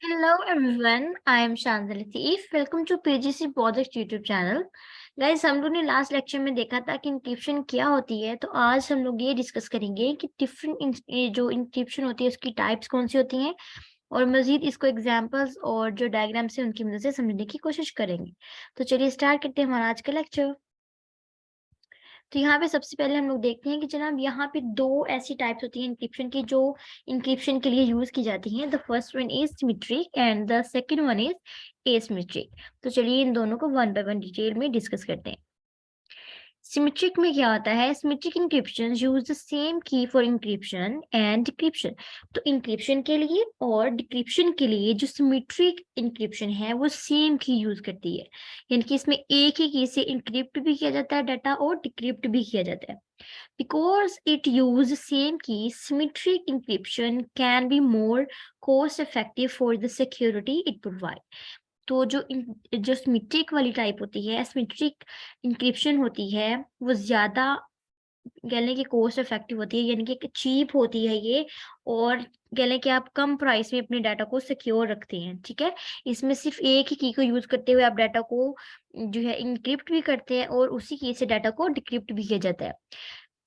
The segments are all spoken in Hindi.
Hello everyone, I am Shanzali Latif. Welcome to PGC Project YouTube channel. Guys हम लोग ने लास्ट लेक्चर में देखा था कि इंक्रिप्शन क्या होती है, तो आज हम लोग ये डिस्कस करेंगे कि डिफरेंट जो इंक्रिप्शन होती है उसकी टाइप्स कौन सी होती हैं और मजीद इसको एग्जांपल्स और जो डायग्राम से उनकी मदद से समझने की कोशिश करेंगे। तो चलिए स्टार्ट करते हैं हमारा आज का लेक्चर। तो यहाँ पे सबसे पहले हम लोग देखते हैं कि जनाब यहाँ पे दो ऐसी टाइप्स होती हैं इंक्रिप्शन की जो इंक्रिप्शन के लिए यूज की जाती हैं। The first one is symmetric and the second one is asymmetric. तो चलिए इन दोनों को वन बाय वन डिटेल में डिस्कस करते हैं। सिमेट्रिक में क्या होता है? Symmetric encryption use the same key for encryption and decryption. तो इंक्रिप्शन के लिए और डिक्रिप्शन के लिए जो सिमेट्रिक इंक्रिप्शन है वो सेम की यूज करती है, यानी कि इसमें एक ही की से इंक्रिप्ट भी किया जाता है डाटा और डिक्रिप्ट भी किया जाता है। Because it uses same key, symmetric encryption can be more cost effective for the security it provide. तो जो सिमेट्रिक वाली टाइप होती है, सिमेट्रिक इंक्रिप्शन होती है, वो ज्यादा कहने की कॉस्ट इफेक्टिव होती है, यानी कि चीप होती है ये, और कहने कि आप कम प्राइस में अपने डाटा को सिक्योर रखते हैं। ठीक है, इसमें सिर्फ एक ही की को यूज करते हुए आप डाटा को जो है इंक्रिप्ट भी करते हैं और उसी की से डाटा को डिक्रिप्ट भी किया जाता है।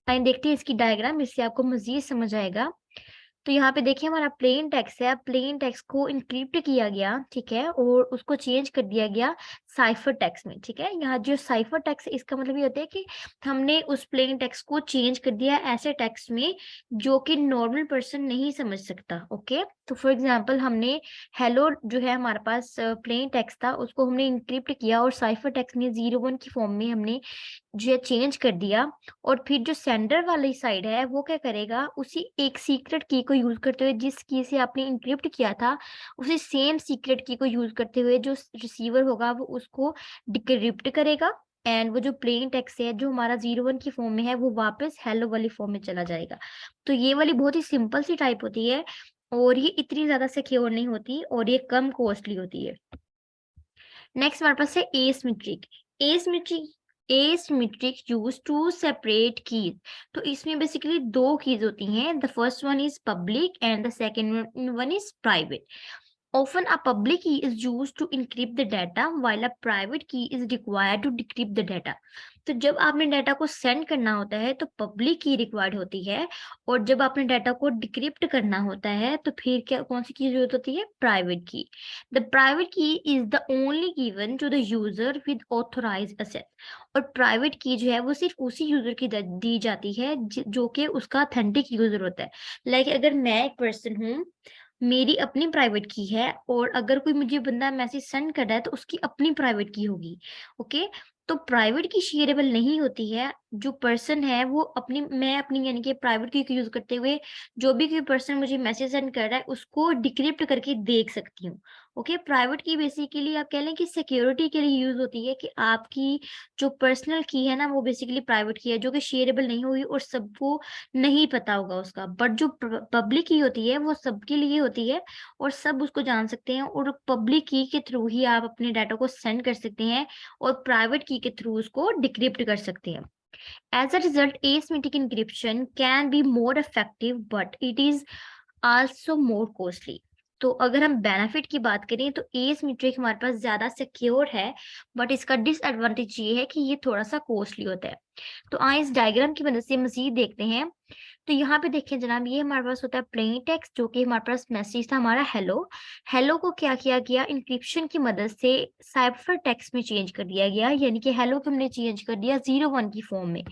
आइए देखते हैं इसकी डायग्राम, इससे आपको मजीद समझ आएगा। तो यहाँ पे देखिए हमारा प्लेन टेक्स्ट है, प्लेन टेक्स्ट को इनक्रिप्ट किया गया, ठीक है, और उसको चेंज कर दिया गया साइफर टेक्स्ट में। ठीक है, यहाँ जो साइफर टेक्स्ट है इसका मतलब ये होता है कि हमने उस प्लेन टेक्स्ट को चेंज कर दिया ऐसे टेक्स्ट में जो कि नॉर्मल पर्सन नहीं समझ सकता। ओके, तो फॉर एग्जाम्पल हमने हेलो जो है हमारे पास प्लेन टेक्स्ट था, उसको हमने इनक्रिप्ट किया और साइफर टेक्स्ट में 01 की फॉर्म में हमने जो है चेंज कर दिया। और फिर जो सेंडर वाली साइड है वो क्या करेगा, उसी एक सीक्रेट की को यूज करते हुए जिस की से आपने इंक्रिप्ट किया था, उसी सेम सीक्रेट की को यूज करते हुए जो रिसीवर होगा वो उसको डिक्रिप्ट करेगा। एंड वो जो प्लेन टेक्स्ट है जो हमारा 01 की फॉर्म में है वो वापस हेलो वाली फॉर्म में चला जाएगा। तो ये वाली बहुत ही सिंपल सी टाइप होती है और ये इतनी ज्यादा सिक्योर नहीं होती और ये कम कॉस्टली होती है। नेक्स्ट हमारे पास है asymmetric. Asymmetric asymmetric use two separate keys. तो इसमें बेसिकली दो कीज होती हैं। The first one is public and the second one is private. Often a public key is used to encrypt the data while a private key is required to decrypt the data. तो जब आपने डाटा को सेंड करना होता है तो पब्लिक की रिक्वायर्ड होती है, और जब आपने डाटा को डिक्रिप्ट करना होता है तो फिर क्या कौन सी की जरूरत होती है? Private key. The private key is the only given to the user with authorised access. और प्राइवेट की जो है वो सिर्फ उसी यूजर की दी जाती है जो कि उसका ऑथेंटिक यूजर होता है। लाइक अगर मैं एक पर्सन हूँ, मेरी अपनी प्राइवेट की है, और अगर कोई मुझे बंदा मैसेज सेंड कर रहा है तो उसकी अपनी प्राइवेट की होगी। ओके, तो प्राइवेट की शेयरेबल नहीं होती है। जो पर्सन है वो अपनी, मैं अपनी यानी कि प्राइवेट की यूज करते हुए जो भी कोई पर्सन मुझे मैसेज सेंड कर रहा है उसको डिक्रिप्ट करके देख सकती हूँ। ओके, प्राइवेट की बेसिकली आप कह लें कि सिक्योरिटी के लिए यूज होती है कि आपकी जो पर्सनल की है ना वो बेसिकली प्राइवेट की है जो कि शेयरेबल नहीं हुई और सबको नहीं पता होगा उसका। बट जो पब्लिक की होती है वो सबके लिए होती है और सब उसको जान सकते हैं, और पब्लिक की के थ्रू ही आप अपने डाटा को सेंड कर सकते हैं और प्राइवेट की के थ्रू उसको डिक्रिप्ट कर सकते हैं। As a result, asymmetric encryption can be more effective, but it is also more costly. तो अगर हम बेनिफिट की बात करें तो एसिमेट्रिक हमारे पास ज्यादा सिक्योर है, बट इसका डिसएडवांटेज ये है कि ये थोड़ा सा कॉस्टली होता है। तो आइए इस डायग्राम की मदद से मजीद देखते हैं। तो यहाँ पे देखें जनाब, ये हमारे पास होता है प्लेन टेक्स्ट जो कि हमारे पास मैसेज था हमारा हेलो। हेलो को क्या किया गया, इंक्रिप्शन की मदद से साइफर टेक्स्ट में चेंज कर दिया गया, यानी कि हेलो को हमने चेंज कर दिया 01 की फॉर्म में।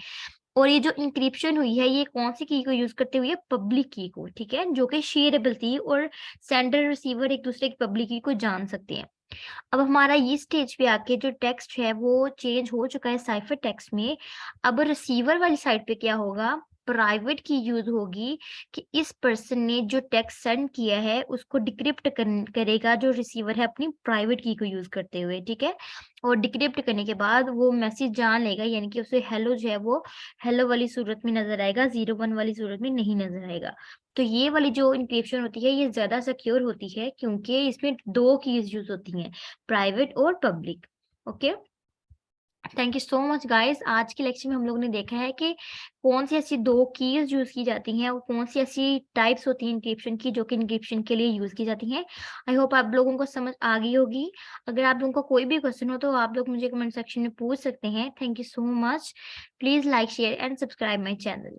और ये जो इंक्रिप्शन हुई है ये कौन सी की को यूज करते हुए? पब्लिक की को, ठीक है, जो कि शेयरेबल थी और सेंडर रिसीवर एक दूसरे की पब्लिक की को जान सकते हैं। अब हमारा ये स्टेज पे आके जो टेक्स्ट है वो चेंज हो चुका है साइफर टेक्स्ट में। अब रिसीवर वाली साइड पे क्या होगा? प्राइवेट की यूज होगी कि इस पर्सन ने जो टेक्स्ट सेंड किया है उसको डिक्रिप्ट करेगा जो रिसीवर है अपनी प्राइवेट की को यूज करते हुए। ठीक है, और डिक्रिप्ट करने के बाद वो मैसेज जान लेगा, यानी कि उसे हेलो जो है वो हेलो वाली सूरत में नजर आएगा, 01 वाली सूरत में नहीं नजर आएगा। तो ये वाली जो इंक्रिप्शन होती है ये ज्यादा सिक्योर होती है क्योंकि इसमें दो कीज यूज होती हैं, प्राइवेट और public. Okay, thank you so much guys. आज के लेक्चर में हम लोगों ने देखा है कि कौन सी ऐसी 2 कीज़ यूज़ की जाती हैं और कौन सी ऐसी टाइप्स होती हैं एन्क्रिप्शन की जो कि एन्क्रिप्शन के लिए यूज़ की जाती हैं। आई होप आप लोगों को समझ आ गई होगी। अगर आप लोगों को कोई भी क्वेश्चन हो तो आप लोग मुझे कमेंट सेक्शन में पूछ सकते हैं। Thank you so much. Please like, share and subscribe my channel.